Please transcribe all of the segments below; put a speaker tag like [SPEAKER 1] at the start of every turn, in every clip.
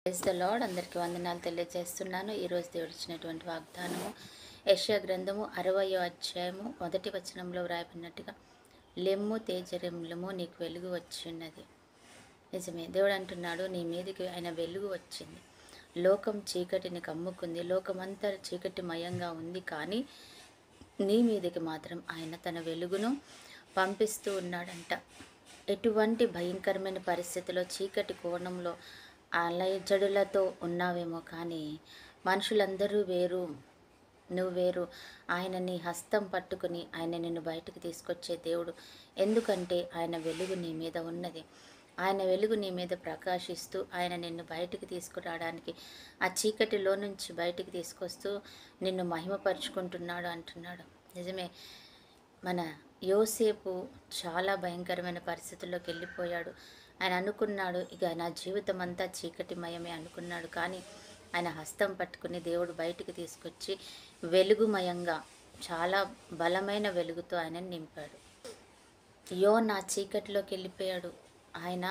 [SPEAKER 1] Praise the lord. అందరికీ వందనాలు తెలియజేస్తున్నాను. ఈరోజు దేవుడు ఇచ్చినటువంటి వాగ్దానము యెషయా గ్రంథము 60వ అధ్యాయము 1వ వచనంలో వ్రాయబడినట్టుగా, లెమ్ము తేజరిల్లుము, నీకు వెలుగు వచ్చిన్నది. నిజమే, దేవుడు అంటున్నాడు, నీ మీదకి ఆయన వెలుగు వచ్చింది. లోకం చీకటిని కమ్ముకుంది, లోకమంతా చీకటిమయంగా ఉంది, కానీ నీ మీదకి మాత్రం ఆయన తన వెలుగును పంపిస్తూ ఉన్నాడంట. ఎటువంటి భయంకరమైన పరిస్థితిలో, చీకటి కోణంలో అలజడులతో ఉన్నావేమో, కానీ మనుషులందరూ వేరు, నువ్వు వేరు. ఆయన నీ హస్తం పట్టుకుని ఆయన నిన్ను బయటకు తీసుకొచ్చే దేవుడు. ఎందుకంటే ఆయన వెలుగు నీ మీద ఉన్నది. ఆయన వెలుగు నీ మీద ప్రకాశిస్తూ ఆయన నిన్ను బయటికి తీసుకురావడానికి, ఆ చీకటిలో నుంచి బయటికి తీసుకొస్తూ నిన్ను మహిమపరుచుకుంటున్నాడు అంటున్నాడు. నిజమే, మన యోసేపు చాలా భయంకరమైన పరిస్థితుల్లోకి వెళ్ళిపోయాడు. ఆయన అనుకున్నాడు, ఇక నా జీవితం అంతా చీకటిమయమే అనుకున్నాడు, కానీ ఆయన హస్తం పట్టుకుని దేవుడు బయటికి తీసుకొచ్చి వెలుగుమయంగా, చాలా బలమైన వెలుగుతో ఆయన నింపాడు. యోనా చీకటిలోకి వెళ్ళిపోయాడు. ఆయన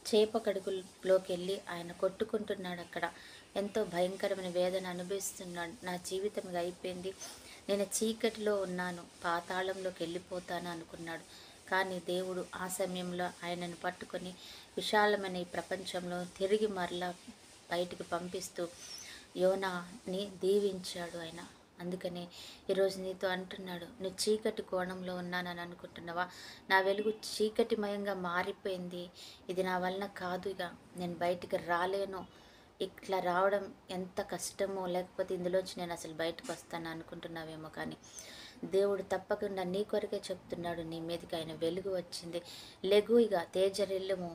[SPEAKER 1] చేప కడుగులోకి వెళ్ళి ఆయన కొట్టుకుంటున్నాడు. అక్కడ ఎంతో భయంకరమైన వేదన అనుభవిస్తున్నాడు. నా జీవితం అయిపోయింది, నేను చీకటిలో ఉన్నాను, పాతాళంలోకి వెళ్ళిపోతాను అనుకున్నాడు. కానీ దేవుడు ఆ సమయంలో ఆయనను పట్టుకొని విశాలమైన ఈ ప్రపంచంలో తిరిగి మరలా బయటికి పంపిస్తూ యోనాని దీవించాడు ఆయన. అందుకనే ఈరోజు నీతో అంటున్నాడు, నువ్వు చీకటి కోణంలో ఉన్నానని అనుకుంటున్నావా? నా వెలుగు చీకటిమయంగా మారిపోయింది, ఇది నా వలన కాదు, ఇక నేను బయటికి రాలేను, ఇట్లా రావడం ఎంత కష్టమో, లేకపోతే ఇందులోంచి నేను అసలు బయటకు వస్తాను అనుకుంటున్నావేమో, కానీ దేవుడు తప్పకుండా నీ కొరకే చెప్తున్నాడు, నీ మీదకి ఆయన వెలుగు వచ్చింది, లెగు, ఇక తేజరిల్లుము.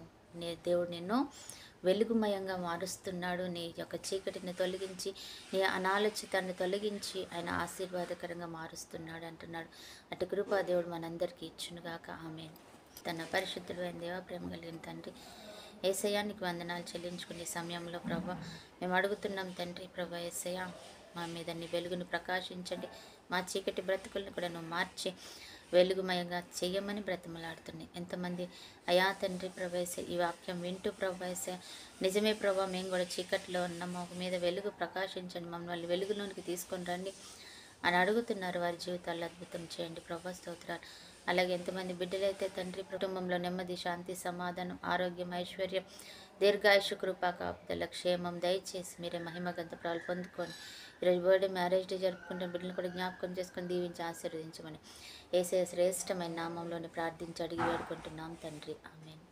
[SPEAKER 1] దేవుడు నిన్ను వెలుగుమయంగా మారుస్తున్నాడు. నీ యొక్క చీకటిని తొలగించి, నీ అనాలోచితాన్ని తొలగించి ఆయన ఆశీర్వాదకరంగా మారుస్తున్నాడు అంటున్నాడు. అటు కృపా దేవుడు మనందరికీ ఇచ్చునుగాక. ఆమేన్. తన పరిశుద్ధుడైన దేవ, ప్రేమ కలిగిన తండ్రి, యేసయ్యా నీకు వందనాలు చెల్లించుకునే సమయంలో ప్రభా మేము అడుగుతున్నాం తండ్రి. ప్రభా యేసయ్యా, మా మీద నీ వెలుగును ప్రకాశించండి, మా చీకటి బ్రతుకులను కూడా నువ్వు మార్చి వెలుగుమయంగా చెయ్యమని బ్రతిమలాడుతున్నాయి. ఎంతమంది అయా తండ్రి ప్రభాస ఈ వాక్యం వింటూ ప్రభాస నిజమే ప్రభా, మేము కూడా చీకటిలో ఉన్నాం, మా మీద వెలుగు ప్రకాశించండి, మమ్మల్ని వెలుగులోనికి తీసుకొని రండి అని అడుగుతున్నారు. వారి జీవితాల్లో అద్భుతం చేయండి ప్రభా, స్తోత్రాలు. అలాగే ఎంతమంది బిడ్డలైతే తండ్రి కుటుంబంలో నెమ్మది, శాంతి, సమాధానం, ఆరోగ్యం, ఐశ్వర్యం, దీర్ఘాయుష, కృపా, కాపుదల, క్షేమం దయచేసి మీరే మహిమ గంతప్రాలు పొందుకొని ఈరోజు బర్త్డే, మ్యారేజ్ డే జరుపుకుంటున్న బిడ్డలు కూడా జ్ఞాపకం చేసుకొని దీవించి ఆశీర్వదించమని యేసయ్య శ్రేష్టమైన నామంలోని ప్రార్థించి అడిగి వేడుకుంటున్నాం తండ్రి. ఆమేన్.